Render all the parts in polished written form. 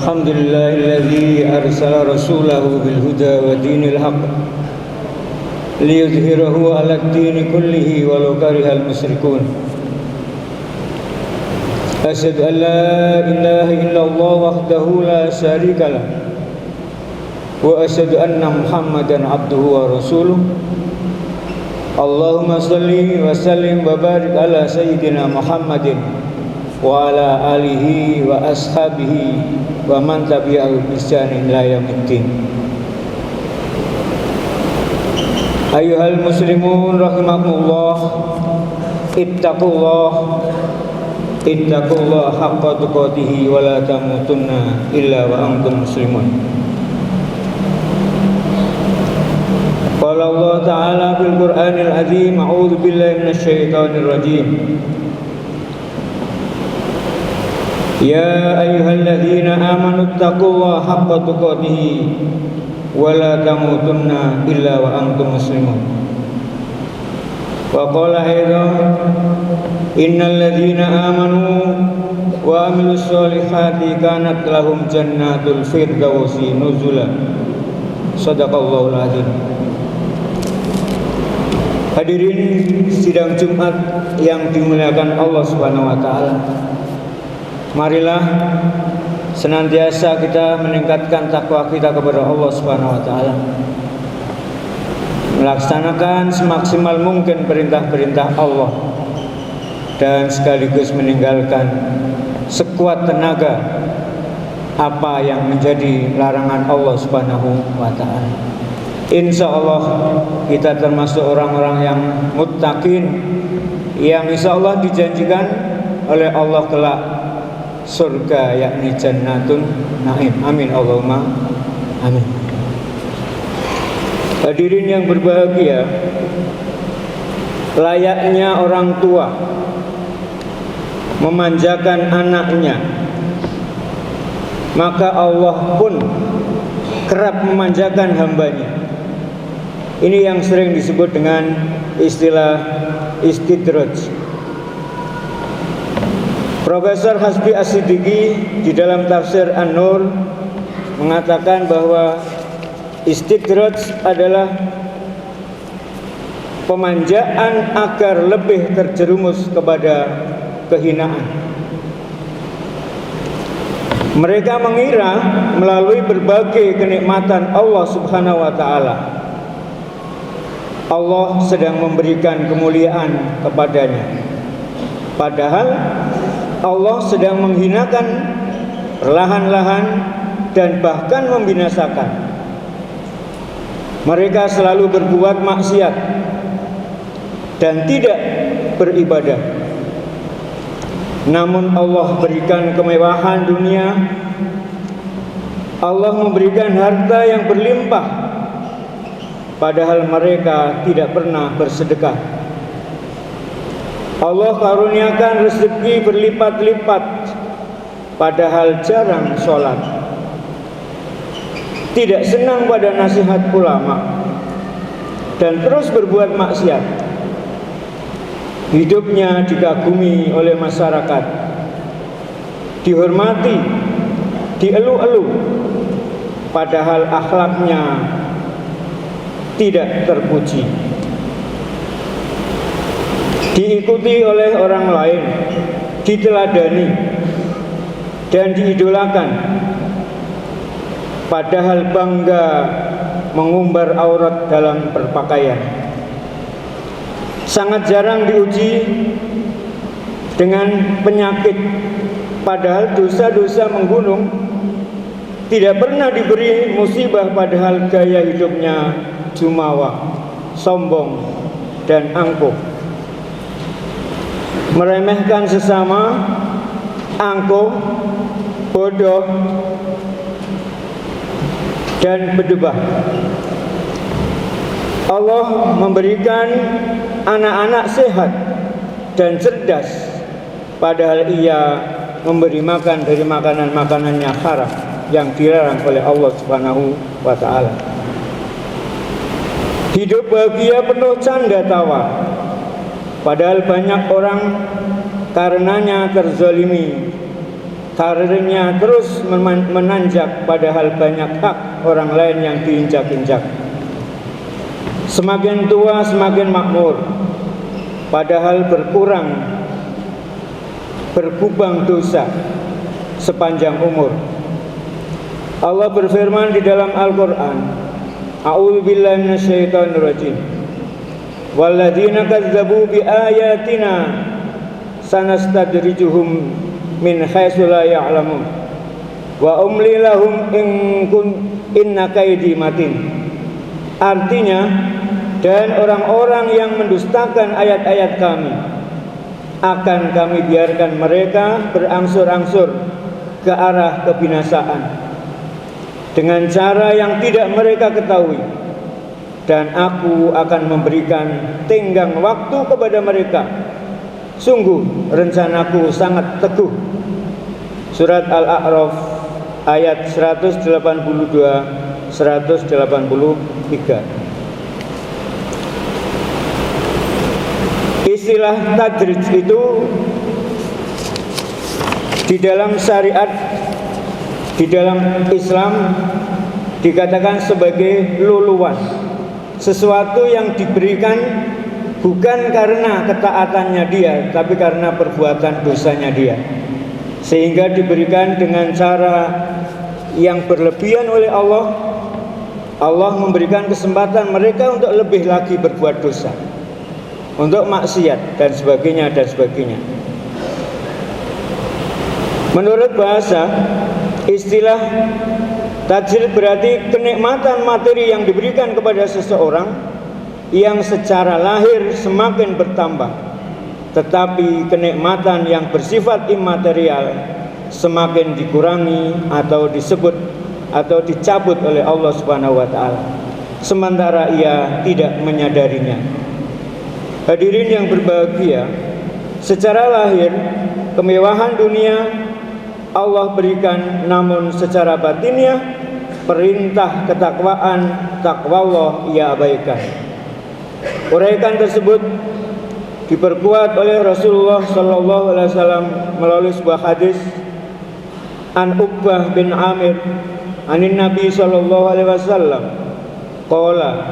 Alhamdulillahilladzi arsala rasulahu bil huda wa dinil haqq liyudhhirahu 'alad dini kullihi walau karihal musyrikun. Asyhadu an la ilaha illallah wahdahu la syarika lah wa asyhadu anna Muhammadan abduhu wa rasuluh. Allahumma shalli wa sallim wa barik ala sayyidina Muhammadin wa ala alihi wa ashabihi wa man tabi'ahu bi ihsanin ila yaumiddin. Ayyuhal muslimun rahimakumullah, ittaqullah haqqa tuqatih wa la tamutunna illa wa antum muslimun. Qala Allah Ta'ala fil Qur'anil Azim, a'udzu billahi minasy syaithanir rajim. Ya ayyuhalladzina amanu taqullaha haqqa tuqatih wa la tamutunna illa wa antum muslimun. Wa qala aidan innal ladzina amanu wa amilus solihati kanat lahum jannatul firdausi nuzula. Shadaqallahul azim. Hadirin sidang Jumat yang dimuliakan Allah Subhanahu wa taala. Marilah senantiasa kita meningkatkan takwa kita kepada Allah Subhanahu wa taala. Melaksanakan semaksimal mungkin perintah-perintah Allah dan sekaligus meninggalkan sekuat tenaga apa yang menjadi larangan Allah Subhanahu wa taala. Insya Allah kita termasuk orang-orang yang muttaqin, yang insya Allah dijanjikan oleh Allah kelak surga, yakni jannatun naim. Amin Allahumma amin. Hadirin yang berbahagia, layaknya orang tua memanjakan anaknya, maka Allah pun kerap memanjakan hambanya. Ini yang sering disebut dengan istilah istidraj. Profesor Hasbi As-Siddiqi di dalam tafsir An-Nur mengatakan bahwa istidraj adalah pemanjaan agar lebih terjerumus kepada kehinaan. Mereka mengira melalui berbagai kenikmatan Allah Subhanahu wa taala, Allah sedang memberikan kemuliaan kepadanya. Padahal Allah sedang menghinakan perlahan-lahan dan bahkan membinasakan. Mereka selalu berbuat maksiat dan tidak beribadah. Namun Allah berikan kemewahan dunia, Allah memberikan harta yang berlimpah, padahal mereka tidak pernah bersedekah. Allah karuniakan rezeki berlipat-lipat, padahal jarang sholat. Tidak senang pada nasihat ulama dan terus berbuat maksiat. Hidupnya dikagumi oleh masyarakat, dihormati, dielu-elu, padahal akhlaknya tidak terpuji, diikuti oleh orang lain, diteladani dan diidolakan, padahal bangga mengumbar aurat dalam berpakaian. Sangat jarang diuji dengan penyakit, padahal dosa-dosa menggunung. Tidak pernah diberi musibah, padahal gaya hidupnya jumawa, sombong, dan angkuh. Meremehkan sesama, angkuh, bodoh, dan bedebah. Allah memberikan anak-anak sehat dan cerdas, padahal Ia memberi makan dari makanan-makanannya haram yang dilarang oleh Allah Subhanahu wa taala. Hidup bahagia penuh canda tawa, padahal banyak orang karenanya terzalimi karirnya terus menanjak padahal banyak hak orang lain yang diinjak-injak. Semakin tua semakin makmur, padahal berkubang dosa sepanjang umur. Allah berfirman di dalam Al-Quran, A'udzubillahi minasyaitonirrajim. Walladzina kazzabu biayatina sanastadrijuhum min haitsu la ya'lamun wa umli lahum inna kaidi matin. Artinya, dan orang-orang yang mendustakan ayat-ayat kami akan kami biarkan mereka berangsur-angsur ke arah kebinasaan dengan cara yang tidak mereka ketahui, dan aku akan memberikan tenggang waktu kepada mereka. Sungguh rencanaku sangat teguh. Surat Al-A'raf ayat 182-183. Istilah tadrij itu di dalam syariat, di dalam Islam dikatakan sebagai luluan, sesuatu yang diberikan bukan karena ketaatannya dia, tapi karena perbuatan dosanya dia, sehingga diberikan dengan cara yang berlebihan oleh Allah. Allah memberikan kesempatan mereka untuk lebih lagi berbuat dosa, untuk maksiat dan sebagainya dan sebagainya. Menurut bahasa, istilah tajil berarti kenikmatan materi yang diberikan kepada seseorang yang secara lahir semakin bertambah, tetapi kenikmatan yang bersifat imaterial semakin dikurangi atau disebut atau dicabut oleh Allah Subhanahu wa taala, sementara ia tidak menyadarinya. Hadirin yang berbahagia, secara lahir kemewahan dunia Allah berikan, namun secara batinnya perintah ketakwaan, takwa Allah ia abaikan. Uraikan tersebut diperkuat oleh Rasulullah sallallahu alaihi wasallam melalui sebuah hadis an Uqbah bin Amir anin Nabi sallallahu alaihi wasallam qala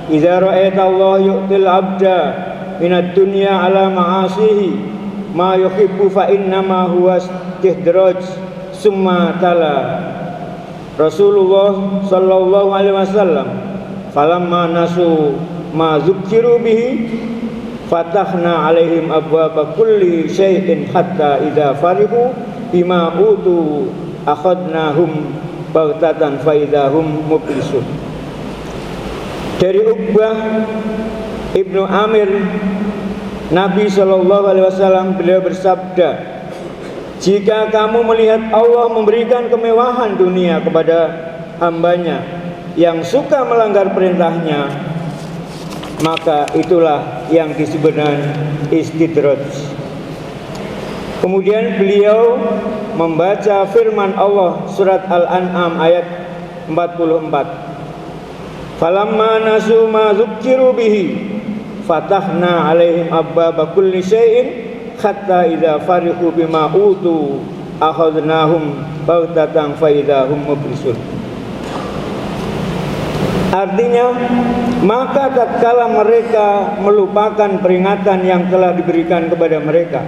idza ra'aita Allah yu'til 'abda minad dunya ala ma'asihi ma yuhibbu fa innama huwa istidraj. Summa tala Rasulullah sallallahu alaihi wasallam falamma nasu ma dzukkiru bihi fatahna alaihim abwaaba kulli syai'in hatta idza farihu bima utu akhadnahum baghtatan fa idahum mublisun. Dari Uqbah Ibnu Amir, Nabi sallallahu alaihi wasallam beliau bersabda, jika kamu melihat Allah memberikan kemewahan dunia kepada hambanya yang suka melanggar perintahnya, maka itulah yang disebut dengan istidraj. Kemudian beliau membaca firman Allah surat Al-An'am ayat 44. Falamma nasu ma dzukkiru bihi fatahna alaihim abwaaba kulli syai'in hatta idza farihu bima utu akhadnahum baghtatan fa idahum mublisun. Artinya, maka tatkala mereka melupakan peringatan yang telah diberikan kepada mereka,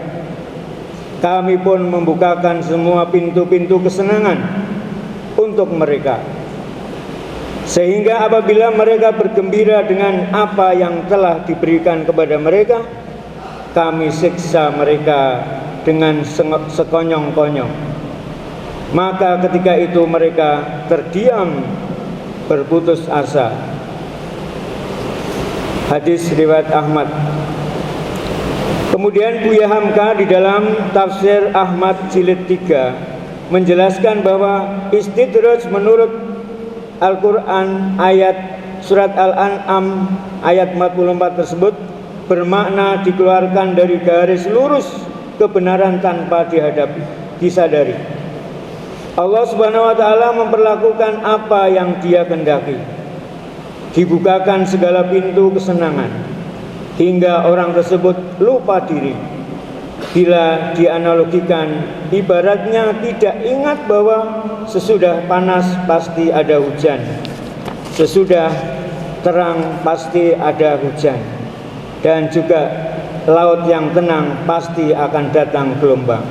kami pun membukakan semua pintu-pintu kesenangan untuk mereka, sehingga apabila mereka bergembira dengan apa yang telah diberikan kepada mereka, kami siksa mereka dengan sekonyong-konyong. Maka ketika itu mereka terdiam berputus asa. Hadis riwayat Ahmad. Kemudian Buya Hamka di dalam tafsir Ahmad jilid 3 menjelaskan bahwa istidraj menurut Al-Quran ayat surat Al-An'am ayat 44 tersebut bermakna dikeluarkan dari garis lurus kebenaran tanpa disadari. Allah Subhanahu wa taala memperlakukan apa yang Dia kehendaki. Dibukakan segala pintu kesenangan hingga orang tersebut lupa diri. Bila dianalogikan, ibaratnya tidak ingat bahwa sesudah panas pasti ada hujan, sesudah terang pasti ada hujan, dan juga laut yang tenang pasti akan datang gelombang.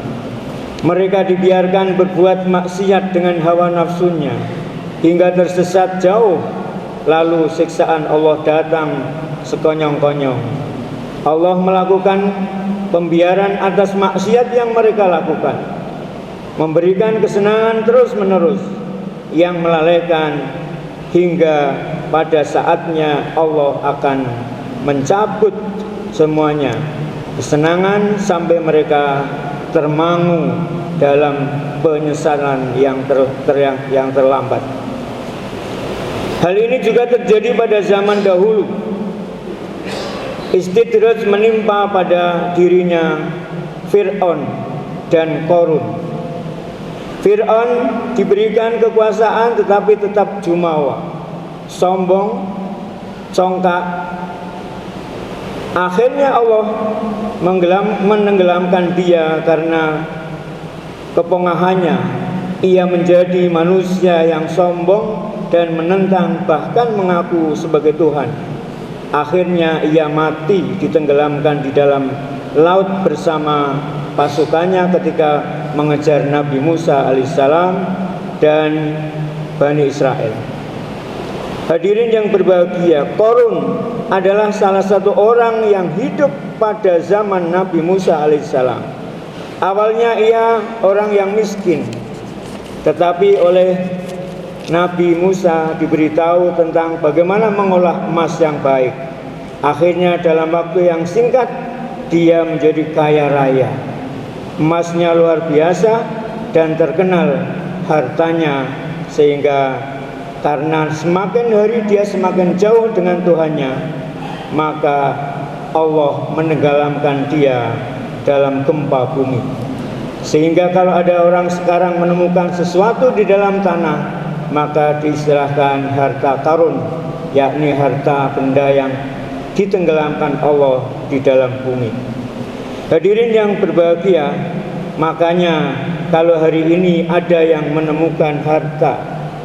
Mereka dibiarkan berbuat maksiat dengan hawa nafsunya hingga tersesat jauh, lalu siksaan Allah datang sekonyong-konyong. Allah melakukan pembiaran atas maksiat yang mereka lakukan, memberikan kesenangan terus-menerus yang melalaikan, hingga pada saatnya Allah akan mencabut semuanya kesenangan sampai mereka termangu dalam penyesalan yang terlambat. Hal ini juga terjadi pada zaman dahulu. Istidraj menimpa pada dirinya Fir'aun dan Qarun. Fir'aun diberikan kekuasaan tetapi tetap jumawa, sombong, congkak. Akhirnya Allah menenggelamkan dia karena kepongahannya. Ia menjadi manusia yang sombong dan menentang, bahkan mengaku sebagai Tuhan. Akhirnya ia mati ditenggelamkan di dalam laut bersama pasukannya ketika mengejar Nabi Musa alaihissalam dan Bani Israel. Hadirin yang berbahagia, Qarun adalah salah satu orang yang hidup pada zaman Nabi Musa alaihissalam. Awalnya ia orang yang miskin, tetapi oleh Nabi Musa diberitahu tentang bagaimana mengolah emas yang baik. Akhirnya dalam waktu yang singkat dia menjadi kaya raya. Emasnya luar biasa dan terkenal hartanya, sehingga karena semakin hari dia semakin jauh dengan Tuhannya, maka Allah menenggelamkan dia dalam gempa bumi. Sehingga kalau ada orang sekarang menemukan sesuatu di dalam tanah, maka diistilahkan harta karun, yakni harta benda yang ditenggelamkan Allah di dalam bumi. Hadirin yang berbahagia, makanya kalau hari ini ada yang menemukan harta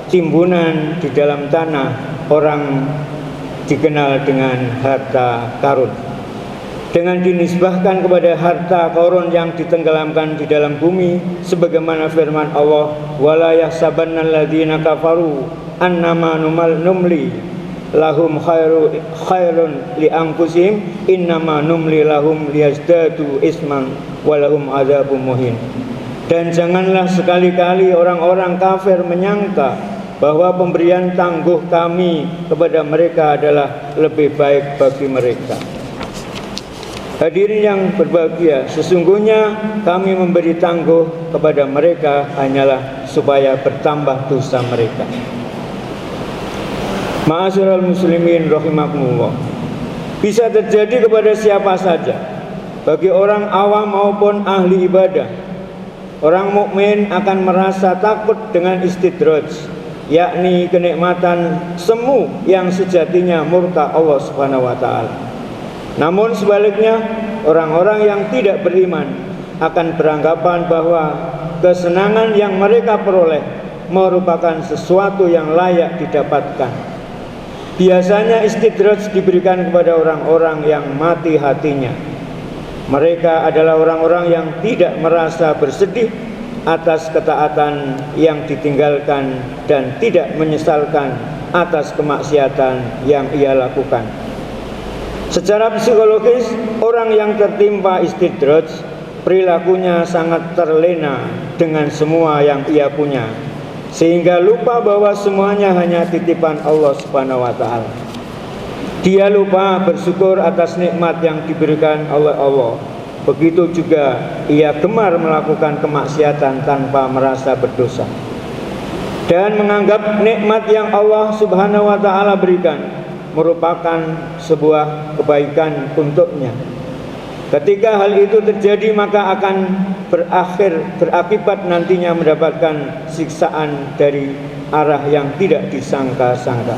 timbunan di dalam tanah, orang dikenal dengan harta karun. Dengan dinisbahkan kepada harta karun yang ditenggelamkan di dalam bumi, sebagaimana firman Allah, wala yahsabannal ladzina kafaru annama numli lahum khairun li anfusihim innama numli lahum liyazdadu isman walahum adzabun muhin. Dan janganlah sekali-kali orang-orang kafir menyangka bahwa pemberian tangguh kami kepada mereka adalah lebih baik bagi mereka. Hadirin yang berbahagia, sesungguhnya kami memberi tangguh kepada mereka hanyalah supaya bertambah dosa mereka. Ma'asyiral muslimin rahimakumullah. Bisa terjadi kepada siapa saja, bagi orang awam maupun ahli ibadah. Orang mukmin akan merasa takut dengan istidraj, yakni kenikmatan semu yang sejatinya murka Allah Subhanahu wa taala. Namun sebaliknya, orang-orang yang tidak beriman akan beranggapan bahwa kesenangan yang mereka peroleh merupakan sesuatu yang layak didapatkan. Biasanya istidraj diberikan kepada orang-orang yang mati hatinya. Mereka adalah orang-orang yang tidak merasa bersedih atas ketaatan yang ditinggalkan dan tidak menyesalkan atas kemaksiatan yang ia lakukan. Secara psikologis, orang yang tertimpa istidraj perilakunya sangat terlena dengan semua yang ia punya, sehingga lupa bahwa semuanya hanya titipan Allah Subhanahu wa taala. Dia lupa bersyukur atas nikmat yang diberikan oleh Allah. Begitu juga ia gemar melakukan kemaksiatan tanpa merasa berdosa dan menganggap nikmat yang Allah Subhanahu wa taala berikan merupakan sebuah kebaikan untuknya. Ketika hal itu terjadi, maka akan berakibat nantinya mendapatkan siksaan dari arah yang tidak disangka-sangka.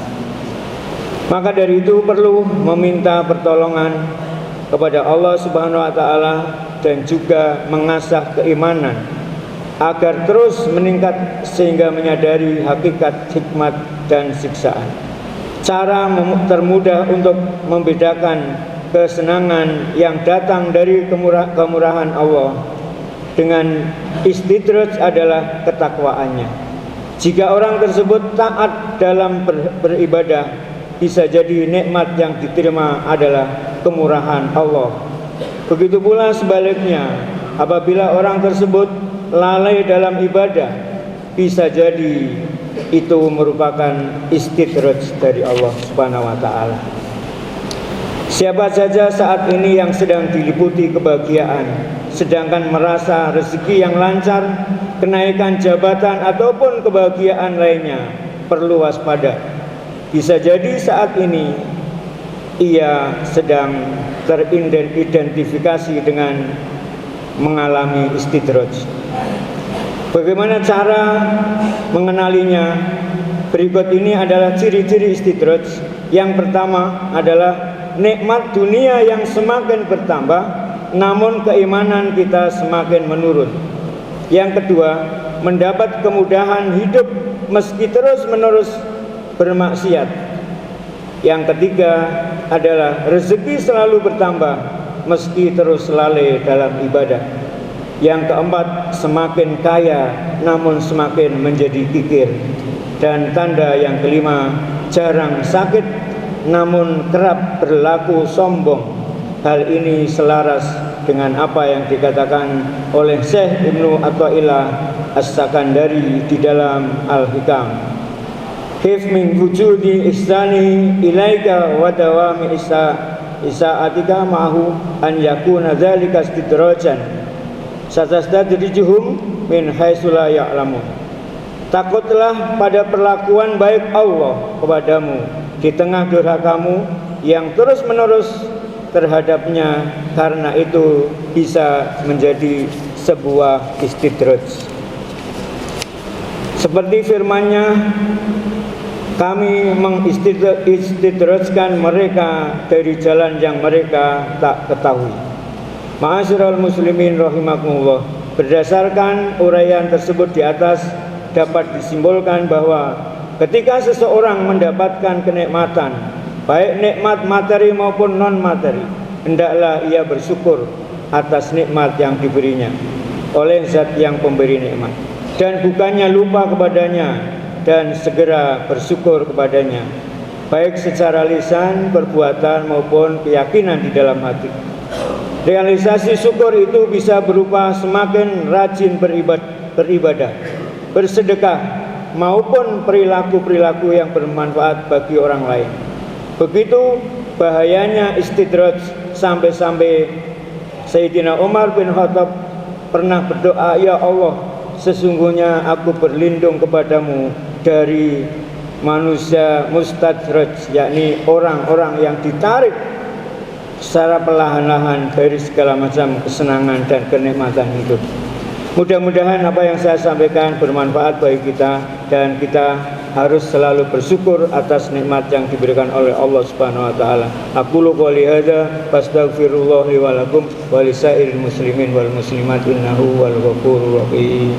Maka dari itu perlu meminta pertolongan kepada Allah Subhanahu wa taala dan juga mengasah keimanan agar terus meningkat sehingga menyadari hakikat hikmat dan siksaan. Cara termudah untuk membedakan kesenangan yang datang dari kemurahan Allah dengan istidraj adalah ketakwaannya. Jika orang tersebut taat dalam beribadah, bisa jadi nikmat yang diterima adalah kemurahan Allah. Begitu pula sebaliknya, apabila orang tersebut lalai dalam ibadah, bisa jadi itu merupakan istidraj dari Allah Subhanahu wa taala. Siapa saja saat ini yang sedang diliputi kebahagiaan, sedangkan merasa rezeki yang lancar, kenaikan jabatan ataupun kebahagiaan lainnya, perlu waspada. Bisa jadi saat ini ia sedang teridentifikasi dengan mengalami istidraj. Bagaimana cara mengenalinya? Berikut ini adalah ciri-ciri istidraj. Yang pertama adalah nikmat dunia yang semakin bertambah, namun keimanan kita semakin menurun. Yang kedua, mendapat kemudahan hidup meski terus-menerus bermaksiat. Yang ketiga adalah rezeki selalu bertambah meski terus lalai dalam ibadah. Yang keempat, semakin kaya namun semakin menjadi kikir. Dan tanda yang kelima, jarang sakit namun kerap berlaku sombong. Hal ini selaras dengan apa yang dikatakan oleh Syekh Ibnu Athaillah As-Sakandari di dalam Al-Hikam. Hif min wujudi ihsani ilaika wa dawami isa'atika ma'hu an yakuna dzalika istidrajan satastadrijuhum min haitsu la ya'lamun. Takutlah pada perlakuan baik Allah kepadamu di tengah durhakamu yang terus-menerus terhadapnya, karena itu bisa menjadi sebuah istidraj. Seperti firman-Nya, kami mengistidrajkan mereka dari jalan yang mereka tak ketahui. Ma'asyiral muslimin rahimakumullah. Berdasarkan uraian tersebut di atas, dapat disimpulkan bahwa ketika seseorang mendapatkan kenikmatan, baik nikmat materi maupun non materi, hendaklah ia bersyukur atas nikmat yang diberinya oleh zat yang pemberi nikmat, dan bukannya lupa kepadanya dan segera bersyukur kepadanya, baik secara lisan, perbuatan maupun keyakinan di dalam hati. Realisasi syukur itu bisa berupa semakin rajin beribadah, bersedekah, maupun perilaku-perilaku yang bermanfaat bagi orang lain. Begitu bahayanya istidraj sampai-sampai Sayyidina Umar bin Khattab pernah berdoa, "Ya Allah, sesungguhnya aku berlindung kepadamu dari manusia mustadraj," yakni orang-orang yang ditarik secara perlahan-lahan dari segala macam kesenangan dan kenikmatan hidup. Mudah-mudahan apa yang saya sampaikan bermanfaat bagi kita, dan kita harus selalu bersyukur atas nikmat yang diberikan oleh Allah Subhanahu wa taala. Aqulu qouli hadza fastaghfirullah li wa lakum wa lisairil muslimin wal muslimat innahu wal ghafurur rahim.